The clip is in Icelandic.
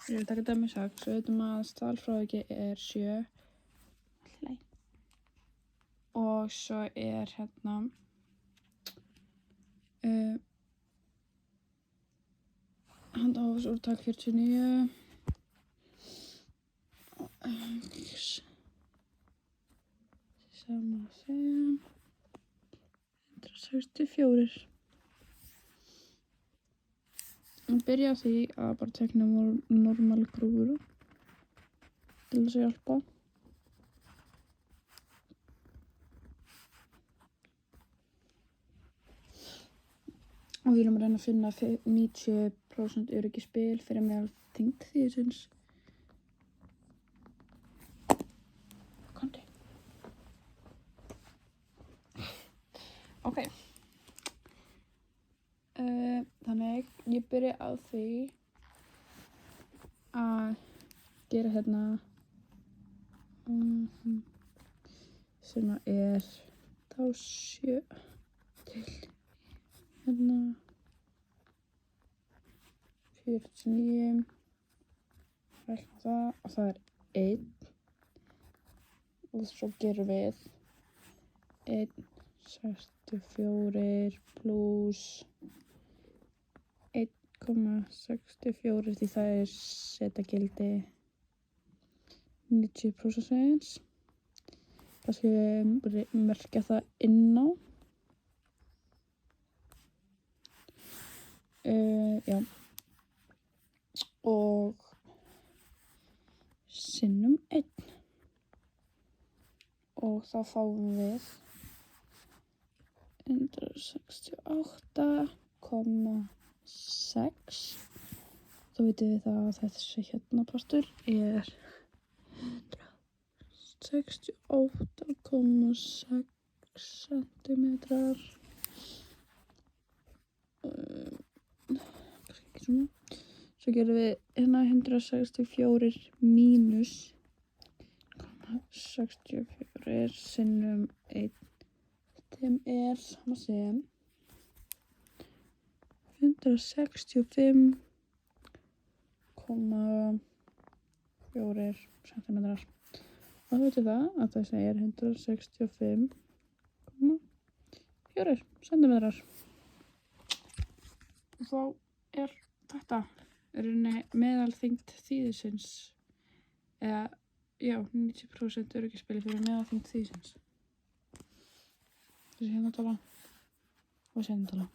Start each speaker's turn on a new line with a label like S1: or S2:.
S1: Ég vil taka dæmi 6. Við veitum að stafalfráviki er 7. Og svo er handahófsúrtak 49. Og x sama sem 164. Ég byrja á því að bara tekna normalgrófur til þess að hjálpa. Og við erum að reyna að finna 90% öryggisbil fyrir meðal þyngd þýðisins. Kondi. Ok. Þannig ég byrja á því að gera sem er þá 7 til 49 það, og það er 1 og svo gerum við 1,64 pluss 1,64 því það er setagildi 90%. Það skal við merkja það inn á. Já. Og sinnum 1. Og þá fáum við 168,6. Þá vitum við það að þessi partur er 168,6 centimetrar. Kannski ekki svona. Svo gerum við 164 mínus 64 sinnum 1 sem er sama sem 165,4 centimetrar. Og þá veitum það að þessi er 165,4 centimetrar. Og þá er þetta meðalþyngd þýðisins, eða já, 90% öryggisbili fyrir meðalþyngd þýðisins. Þessi tala og þessi tala.